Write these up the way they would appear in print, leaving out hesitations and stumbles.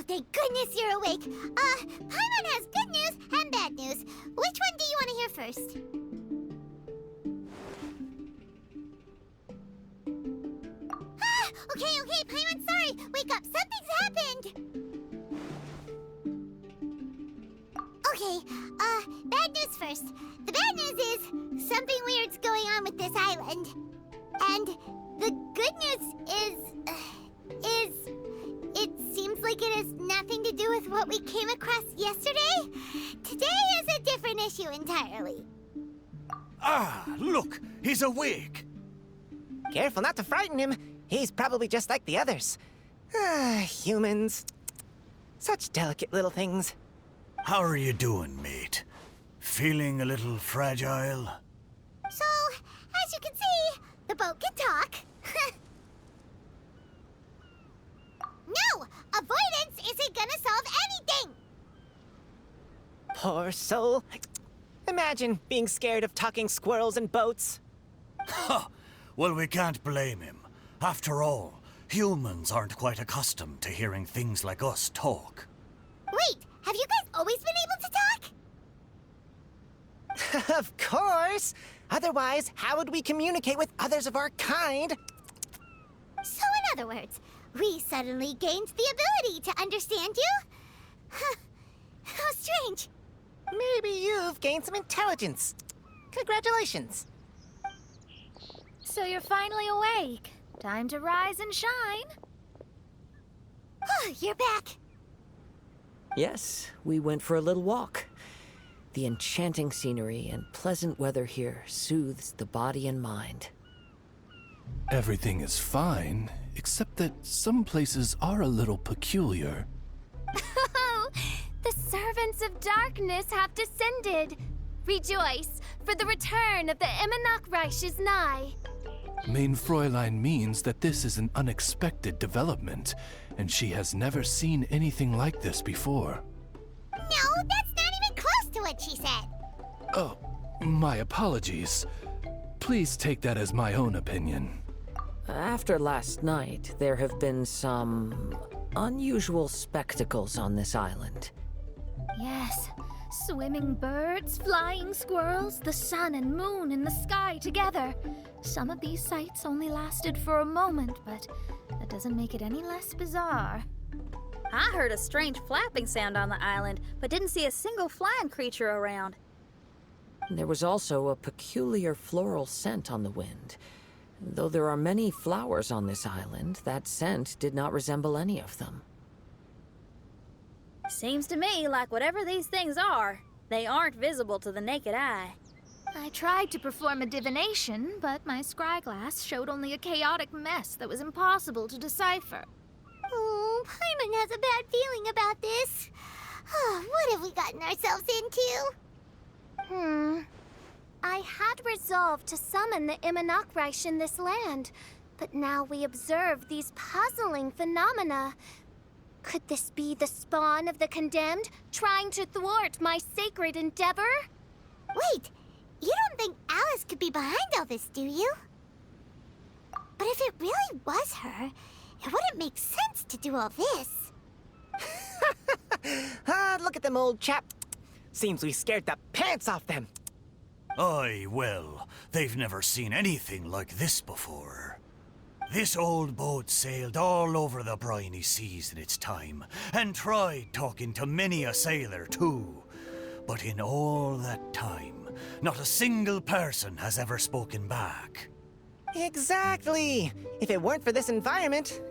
thank goodness you're awake. Paimon has good news and bad news. Which one do you want to hear first? Okay, Paimon, sorry. Wake up, something's happened. Okay, bad news first. The bad news is something weird's going on with this island. And the good news is it seems like it has nothing to do with what we came across yesterday. Today is a different issue entirely. Ah, look, he's awake. Careful not to frighten him. He's probably just like the others. Humans. Such delicate little things. How are you doing, mate? Feeling a little fragile? So, as you can see, the boat can talk. No! Avoidance isn't gonna solve anything! Poor soul. Imagine being scared of talking squirrels and boats. Ha! Well, we can't blame him. After all, humans aren't quite accustomed to hearing things like us talk. Wait, have you guys always been able to talk? Of course! Otherwise, how would we communicate with others of our kind? So in other words, we suddenly gained the ability to understand you? Huh. How strange. Maybe you've gained some intelligence. Congratulations. So you're finally awake. Time to rise and shine. Oh, you're back. Yes, we went for a little walk. The enchanting scenery and pleasant weather here soothes the body and mind. Everything is fine, except that some places are a little peculiar. Oh, the servants of darkness have descended. Rejoice, for the return of the Eminach Reich is nigh. Main Fräulein means that this is an unexpected development, and she has never seen anything like this before. No, that's not even close to what she said. Oh, my apologies. Please take that as my own opinion. After last night, there have been some unusual spectacles on this island. Yes, swimming birds, flying squirrels, the sun and moon in the sky together. Some of these sights only lasted for a moment, but that doesn't make it any less bizarre. I heard a strange flapping sound on the island, but didn't see a single flying creature around. There was also a peculiar floral scent on the wind. Though there are many flowers on this island, that scent did not resemble any of them. Seems to me like whatever these things are, they aren't visible to the naked eye. I tried to perform a divination, but my scryglass showed only a chaotic mess that was impossible to decipher. Oh, Paimon has a bad feeling about this. What have we gotten ourselves into? I had resolved to summon the Eminach Reich in this land, but now we observe these puzzling phenomena. Could this be the spawn of the condemned, trying to thwart my sacred endeavor? Wait, you don't think Alice could be behind all this, do you? But if it really was her, it wouldn't make sense to do all this. Look at them, old chap. Seems we scared the pants off them. Aye, well, they've never seen anything like this before. This old boat sailed all over the briny seas in its time, and tried talking to many a sailor too. But in all that time, not a single person has ever spoken back. Exactly. If it weren't for this environment,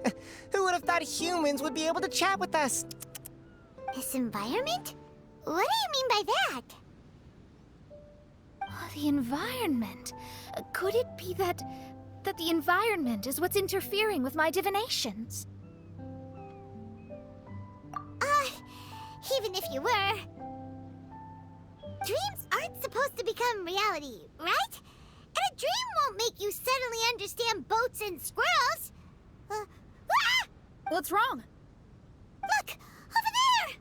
who would have thought humans would be able to chat with us? This environment? What do you mean by that? Oh, the environment. Could it be that the environment is what's interfering with my divinations? Even if you were... Dreams aren't supposed to become reality, right? And a dream won't make you suddenly understand boats and squirrels. What's wrong? Look! Over there!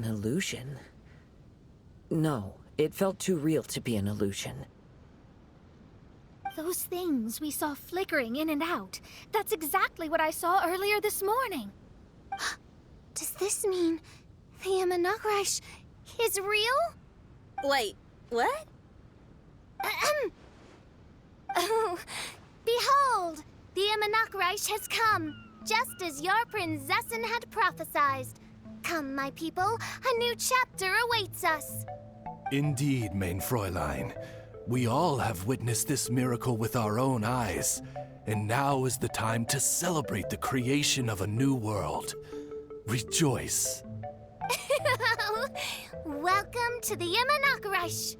An illusion? No, it felt too real to be an illusion. Those things we saw flickering in and out. That's exactly what I saw earlier this morning. Does this mean the Imanakrish is real? Wait, what? Oh, behold! The Imanakrish has come, just as your Prinzessin had prophesied. Come, my people, a new chapter awaits us. Indeed, mein Fräulein. We all have witnessed this miracle with our own eyes, and now is the time to celebrate the creation of a new world. Rejoice. Welcome to the Imanakrish.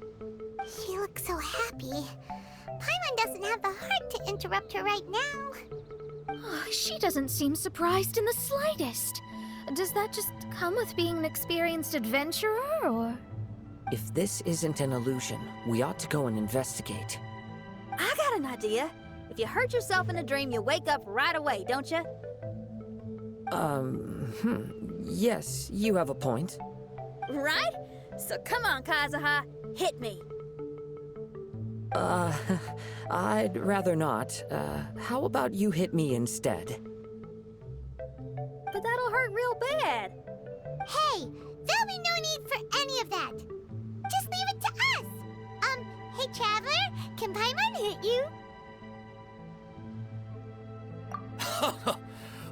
She looks so happy. Paimon doesn't have the heart to interrupt her right now. Oh, she doesn't seem surprised in the slightest. Does that just come with being an experienced adventurer, or...? If this isn't an illusion, we ought to go and investigate. I got an idea. If you hurt yourself in a dream, you wake up right away, don't you? Yes, you have a point. Right? So come on, Kazuha, hit me. I'd rather not. How about you hit me instead? But that'll hurt real bad. Hey, there'll be no need for any of that. Just leave it to us. Hey, Traveler, can Paimon hit you?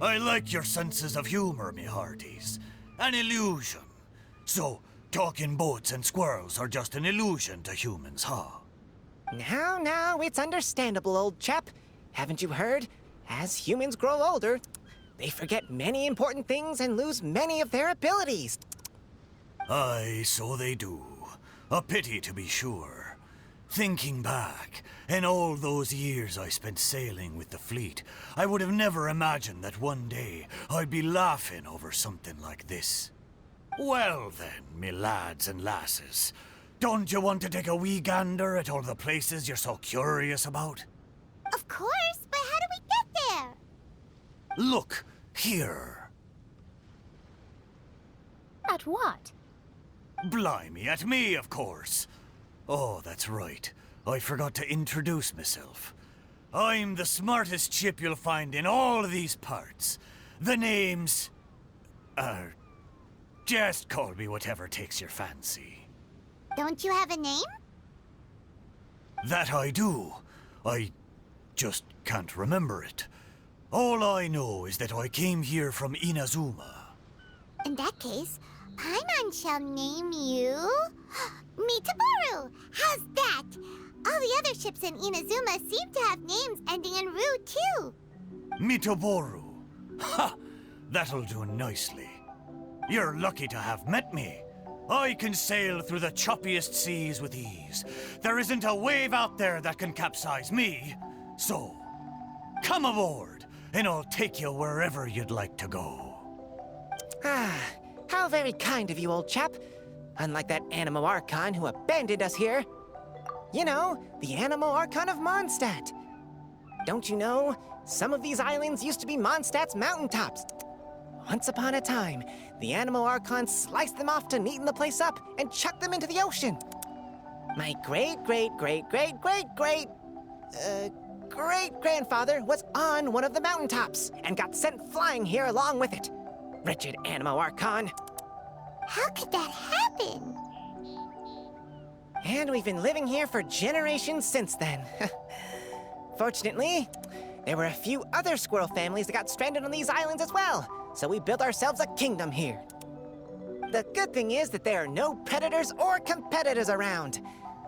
I like your senses of humor, me hearties. An illusion. So, talking boats and squirrels are just an illusion to humans, huh? Now, it's understandable, old chap. Haven't you heard? As humans grow older, they forget many important things and lose many of their abilities. Aye, so they do. A pity, to be sure. Thinking back, in all those years I spent sailing with the fleet, I would have never imagined that one day I'd be laughing over something like this. Well then, me lads and lasses, don't you want to take a wee gander at all the places you're so curious about? Of course, but how do we get there? Look, here. At what? Blimey, at me, of course. Oh, that's right. I forgot to introduce myself. I'm the smartest chip you'll find in all of these parts. The name's... just call me whatever takes your fancy. Don't you have a name? That I do. I just can't remember it. All I know is that I came here from Inazuma. In that case, Paimon shall name you... Mitaboru! How's that? All the other ships in Inazuma seem to have names ending in Ru, too. Mitoboru. Ha! That'll do nicely. You're lucky to have met me. I can sail through the choppiest seas with ease. There isn't a wave out there that can capsize me. So, come aboard, and I'll take you wherever you'd like to go. How very kind of you, old chap. Unlike that Animo Archon who abandoned us here. You know, the Animo Archon of Mondstadt. Don't you know, some of these islands used to be Mondstadt's mountaintops. Once upon a time, the Animo Archon sliced them off to neaten the place up and chucked them into the ocean. My great-grandfather was on one of the mountaintops and got sent flying here along with it. Wretched Animo Archon. How could that happen? And we've been living here for generations since then. Fortunately, there were a few other squirrel families that got stranded on these islands as well, so we built ourselves a kingdom here. The good thing is that there are no predators or competitors around.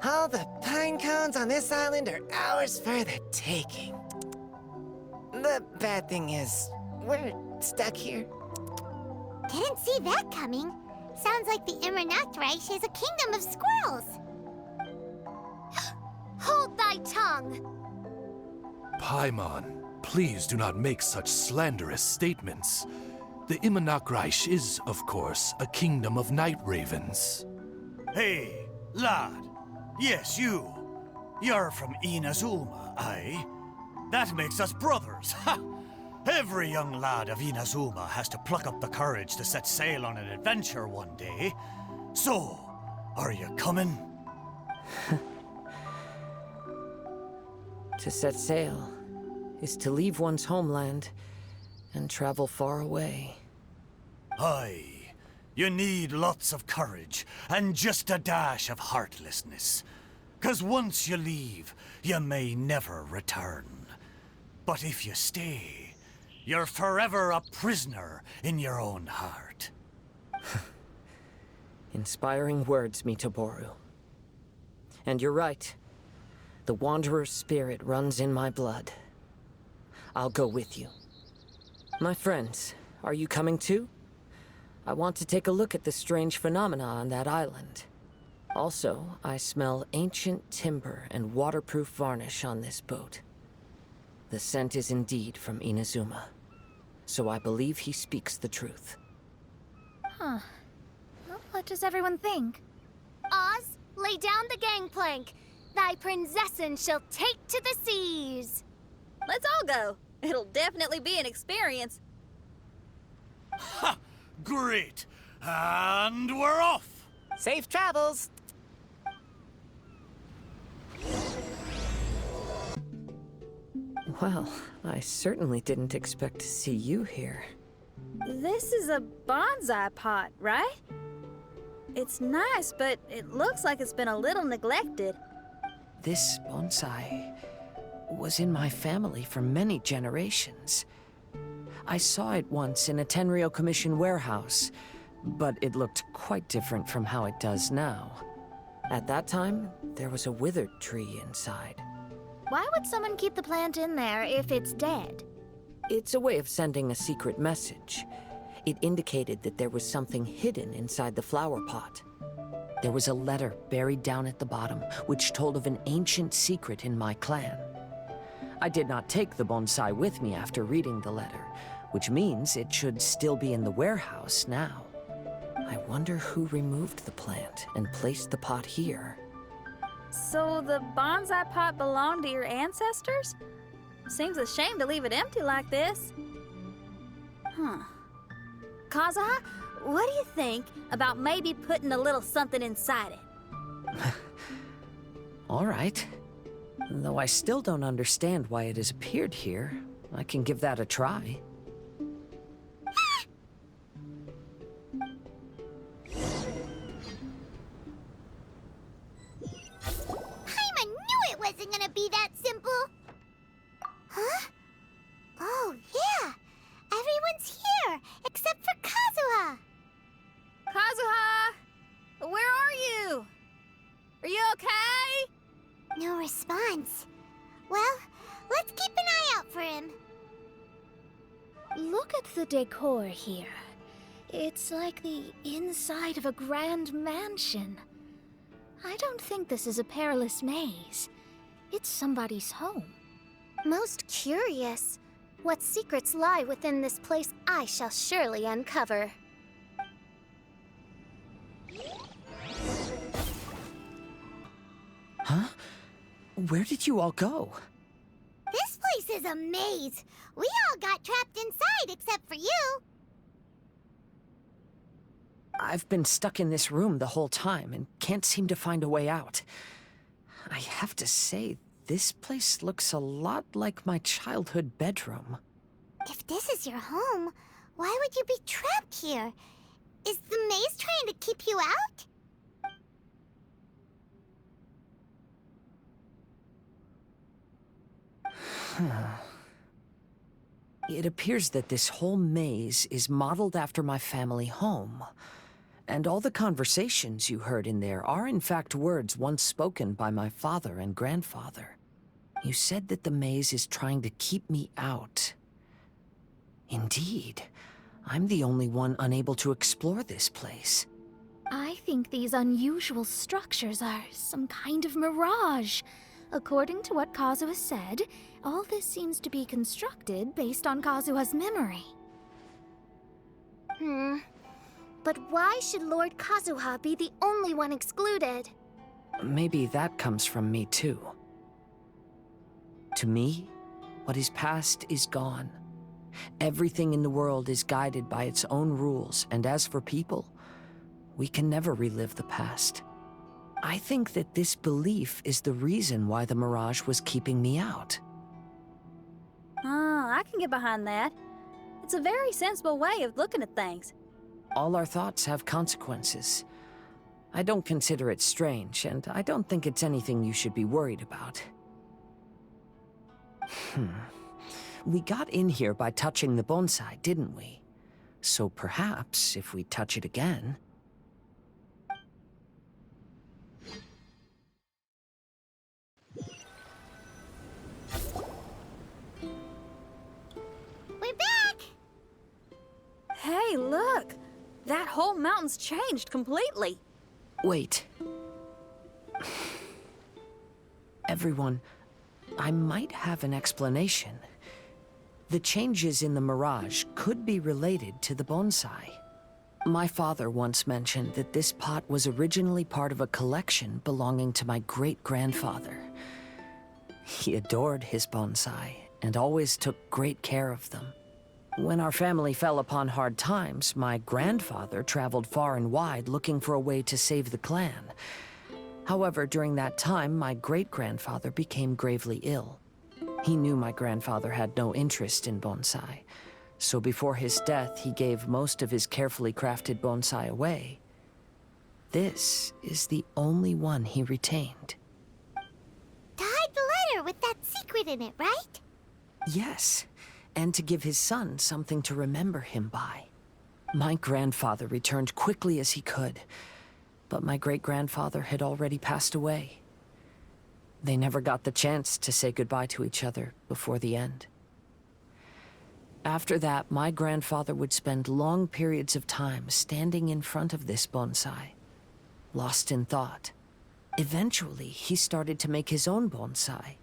All the pine cones on this island are ours for the taking. The bad thing is, we're stuck here. Didn't see that coming. Sounds like the Imanakrish is a kingdom of squirrels. Hold thy tongue! Paimon, please do not make such slanderous statements. The Imanakrish is, of course, a kingdom of night ravens. Hey, lad. Yes, you. You're from Inazuma, aye? That makes us brothers, ha! Every young lad of Inazuma has to pluck up the courage to set sail on an adventure one day. So, are you coming? To set sail is to leave one's homeland and travel far away. Aye. You need lots of courage and just a dash of heartlessness. 'Cause once you leave, you may never return. But if you stay, you're forever a prisoner in your own heart. Inspiring words, Mitoboru. And you're right. The Wanderer's spirit runs in my blood. I'll go with you. My friends, are you coming too? I want to take a look at the strange phenomena on that island. Also, I smell ancient timber and waterproof varnish on this boat. The scent is indeed from Inazuma. So I believe he speaks the truth. Huh. Well, what does everyone think? Oz, lay down the gangplank. Thy princessin shall take to the seas. Let's all go. It'll definitely be an experience. Ha! Great! And we're off! Safe travels! Well, I certainly didn't expect to see you here. This is a bonsai pot, right? It's nice, but it looks like it's been a little neglected. This bonsai was in my family for many generations. I saw it once in a Tenryo Commission warehouse, but it looked quite different from how it does now. At that time, there was a withered tree inside. Why would someone keep the plant in there if it's dead? It's a way of sending a secret message. It indicated that there was something hidden inside the flower pot. There was a letter buried down at the bottom, which told of an ancient secret in my clan. I did not take the bonsai with me after reading the letter, which means it should still be in the warehouse now. I wonder who removed the plant and placed the pot here. So the bonsai pot belonged to your ancestors? Seems a shame to leave it empty like this. Kazuha, what do you think about maybe putting a little something inside it? All right. Though I still don't understand why it has appeared here, I can give that a try. Paimon knew it wasn't gonna be that simple! Huh? Oh, yeah! Everyone's here, except for Kazuha! Kazuha! Where are you? Are you okay? No response. Well, let's keep an eye out for him. Look at the decor here. It's like the inside of a grand mansion. I don't think this is a perilous maze. It's somebody's home. Most curious. What secrets lie within this place I shall surely uncover. Huh? Where did you all go? This place is a maze. We all got trapped inside except for you. I've been stuck in this room the whole time and can't seem to find a way out. I have to say, this place looks a lot like my childhood bedroom. If this is your home, why would you be trapped here? Is the maze trying to keep you out? It appears that this whole maze is modeled after my family home. And all the conversations you heard in there are in fact words once spoken by my father and grandfather. You said that the maze is trying to keep me out. Indeed, I'm the only one unable to explore this place. I think these unusual structures are some kind of mirage. According to what Kazuha said, all this seems to be constructed based on Kazuha's memory. But why should Lord Kazuha be the only one excluded? Maybe that comes from me too. To me, what is past is gone, Everything in the world is guided by its own rules, and as for people, we can never relive the past. I think that this belief is the reason why the Mirage was keeping me out. I can get behind that. It's a very sensible way of looking at things. All our thoughts have consequences. I don't consider it strange, and I don't think it's anything you should be worried about. We got in here by touching the bonsai, didn't we? So perhaps, if we touch it again... We're back! Hey, look! That whole mountain's changed completely. Wait. Everyone, I might have an explanation. The changes in the Mirage could be related to the bonsai. My father once mentioned that this pot was originally part of a collection belonging to my great-grandfather. He adored his bonsai and always took great care of them. When our family fell upon hard times, my grandfather traveled far and wide looking for a way to save the clan. However, during that time, my great-grandfather became gravely ill. He knew my grandfather had no interest in bonsai, so before his death, he gave most of his carefully crafted bonsai away. This is the only one he retained. To hide the letter with that secret in it, right? Yes, and to give his son something to remember him by. My grandfather returned quickly as he could, but my great-grandfather had already passed away. They never got the chance to say goodbye to each other before the end. After that, my grandfather would spend long periods of time standing in front of this bonsai, lost in thought. Eventually, he started to make his own bonsai.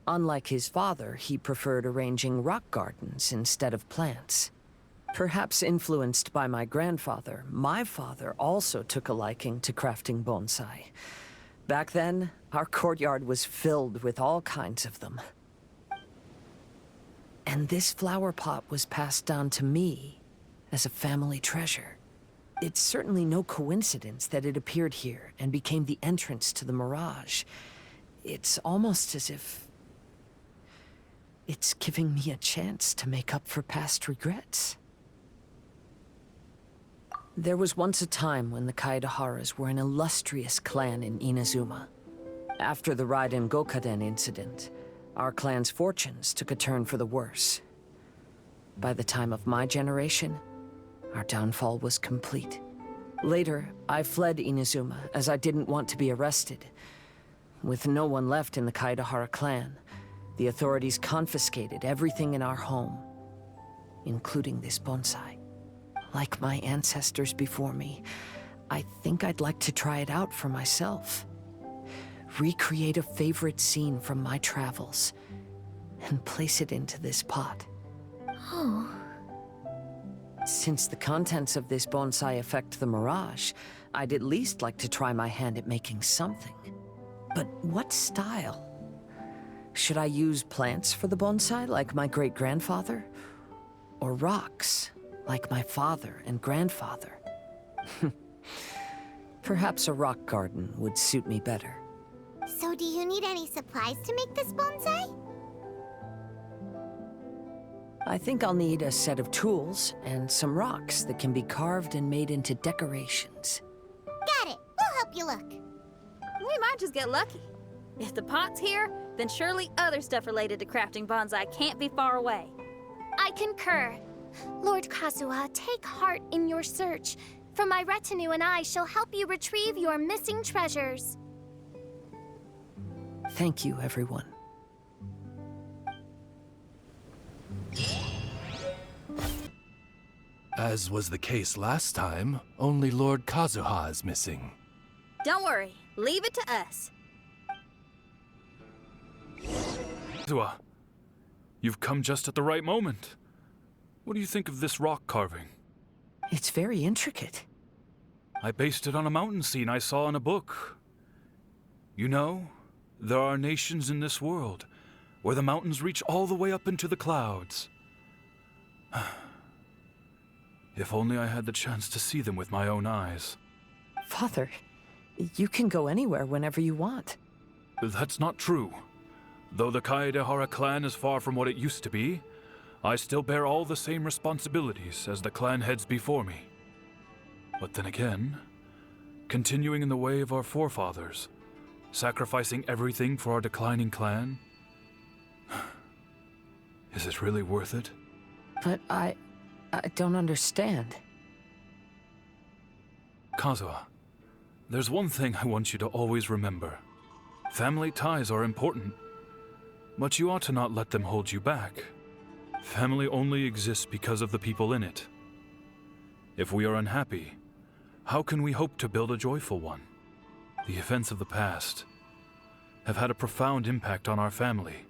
Unlike his father, he preferred arranging rock gardens instead of plants. Perhaps influenced by my grandfather, my father also took a liking to crafting bonsai. Back then, our courtyard was filled with all kinds of them. And this flower pot was passed down to me as a family treasure. It's certainly no coincidence that it appeared here and became the entrance to the Mirage. It's almost as if it's giving me a chance to make up for past regrets. There was once a time when the Kaidaharas were an illustrious clan in Inazuma. After the Raiden Gokaden incident, our clan's fortunes took a turn for the worse. By the time of my generation, our downfall was complete. Later, I fled Inazuma as I didn't want to be arrested. With no one left in the Kaidahara clan, the authorities confiscated everything in our home, including this bonsai. Like my ancestors before me, I think I'd like to try it out for myself. Recreate a favorite scene from my travels, and place it into this pot. Oh. Since the contents of this bonsai affect the Mirage, I'd at least like to try my hand at making something. But what style? Should I use plants for the bonsai, like my great-grandfather? Or rocks, like my father and grandfather? Perhaps a rock garden would suit me better. So do you need any supplies to make this bonsai? I think I'll need a set of tools and some rocks that can be carved and made into decorations. Got it. We'll help you look. We might just get lucky. If the pot's here, then surely other stuff related to crafting bonsai can't be far away. I concur. Lord Kazuha, take heart in your search, for my retinue and I shall help you retrieve your missing treasures. Thank you, everyone. As was the case last time, only Lord Kazuha is missing. Don't worry, leave it to us. Kazuha, you've come just at the right moment. What do you think of this rock carving? It's very intricate. I based it on a mountain scene I saw in a book. You know, there are nations in this world where the mountains reach all the way up into the clouds. If only I had the chance to see them with my own eyes. Father, you can go anywhere whenever you want. That's not true. Though the Kaedehara clan is far from what it used to be, I still bear all the same responsibilities as the clan heads before me. But then again, continuing in the way of our forefathers, sacrificing everything for our declining clan, is it really worth it? But I don't understand. Kazuha, there's one thing I want you to always remember. Family ties are important, but you ought to not let them hold you back. Family only exists because of the people in it. If we are unhappy, how can we hope to build a joyful one? The events of the past have had a profound impact on our family,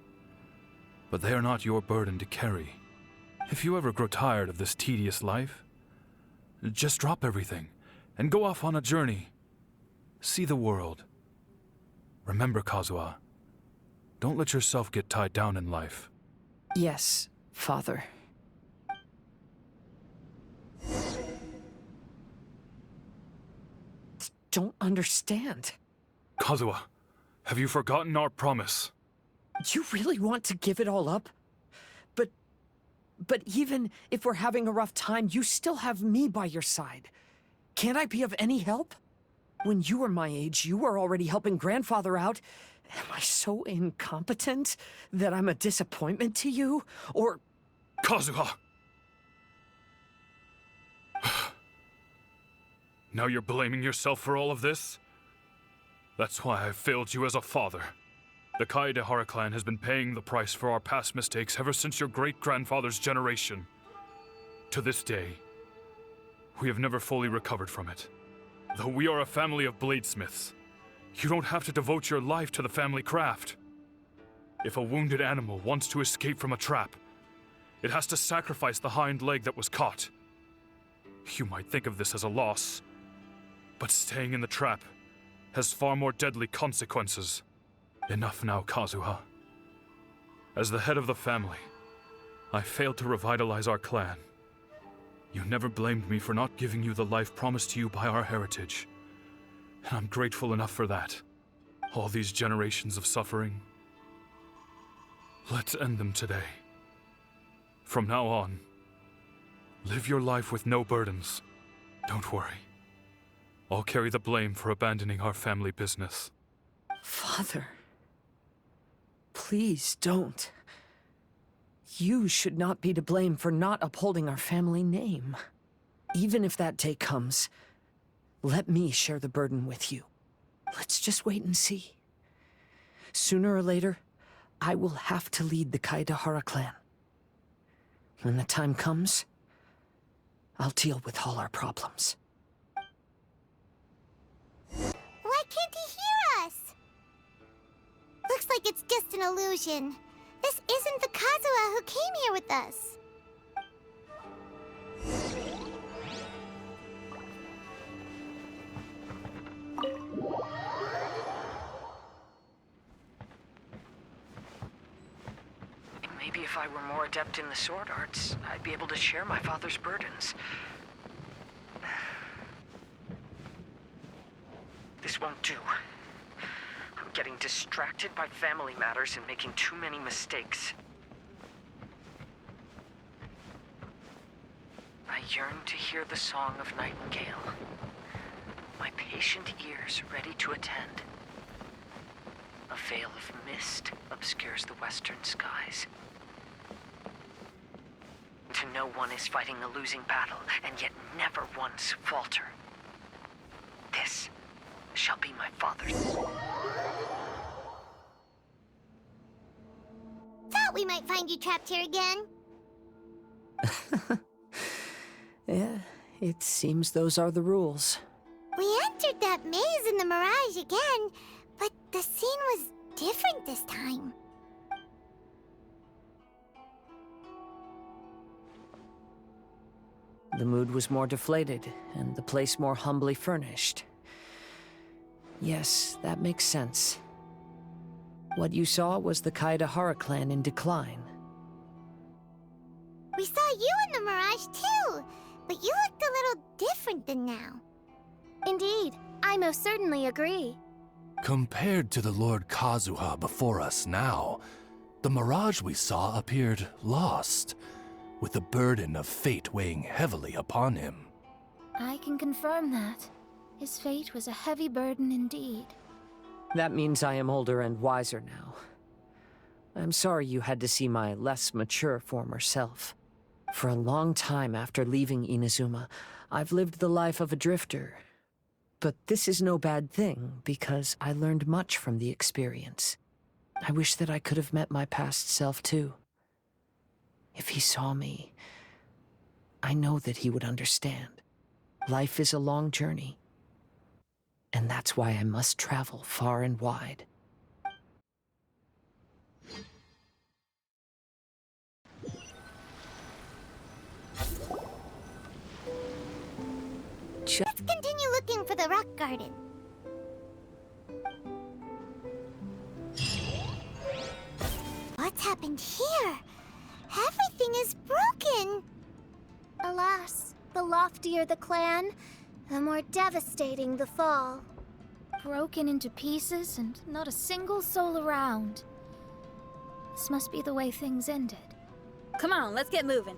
but they are not your burden to carry. If you ever grow tired of this tedious life, just drop everything and go off on a journey. See the world. Remember, Kazuha, don't let yourself get tied down in life. Yes, Father. Don't understand. Kazuha, have you forgotten our promise? You really want to give it all up? But even if we're having a rough time, you still have me by your side. Can't I be of any help? When you were my age, you were already helping Grandfather out. Am I so incompetent that I'm a disappointment to you? Or... Kazuha! Now you're blaming yourself for all of this? That's why I failed you as a father. The Kaedehara clan has been paying the price for our past mistakes ever since your great-grandfather's generation. To this day, we have never fully recovered from it. Though we are a family of bladesmiths, you don't have to devote your life to the family craft. If a wounded animal wants to escape from a trap, it has to sacrifice the hind leg that was caught. You might think of this as a loss, but staying in the trap has far more deadly consequences. Enough now, Kazuha. As the head of the family, I failed to revitalize our clan. You never blamed me for not giving you the life promised to you by our heritage, and I'm grateful enough for that. All these generations of suffering, let's end them today. From now on, live your life with no burdens. Don't worry. I'll carry the blame for abandoning our family business. Father... Please don't. You should not be to blame for not upholding our family name. Even if that day comes, let me share the burden with you. Let's just wait and see. Sooner or later, I will have to lead the Kaedehara clan. When the time comes, I'll deal with all our problems. Why can't he hear us? Looks like it's just an illusion. This isn't the Kazuha who came here with us. Maybe if I were more adept in the sword arts, I'd be able to share my father's burdens. This won't do. I'm getting distracted by family matters and making too many mistakes. I yearn to hear the song of Nightingale. My patient ears ready to attend. A veil of mist obscures the western skies. To know one is fighting a losing battle, and yet never once falter. This shall be my father's. Thought we might find you trapped here again. Yeah, it seems those are the rules. We entered that maze in the Mirage again, but the scene was different this time. The mood was more deflated, and the place more humbly furnished. Yes, that makes sense. What you saw was the Kaedehara clan in decline. We saw you in the mirage too, but you looked a little different than now. Indeed, I most certainly agree. Compared to the Lord Kazuha before us now, the mirage we saw appeared lost, with the burden of fate weighing heavily upon him. I can confirm that. His fate was a heavy burden indeed. That means I am older and wiser now. I'm sorry you had to see my less mature former self. For a long time after leaving Inazuma, I've lived the life of a drifter. But this is no bad thing, because I learned much from the experience. I wish that I could have met my past self too. If he saw me, I know that he would understand. Life is a long journey. And that's why I must travel far and wide. Let's continue looking for the rock garden. What's happened here? Everything is broken. Alas, the loftier the clan, the more devastating the fall. Broken into pieces and not a single soul around. This must be the way things ended. Come on, let's get moving.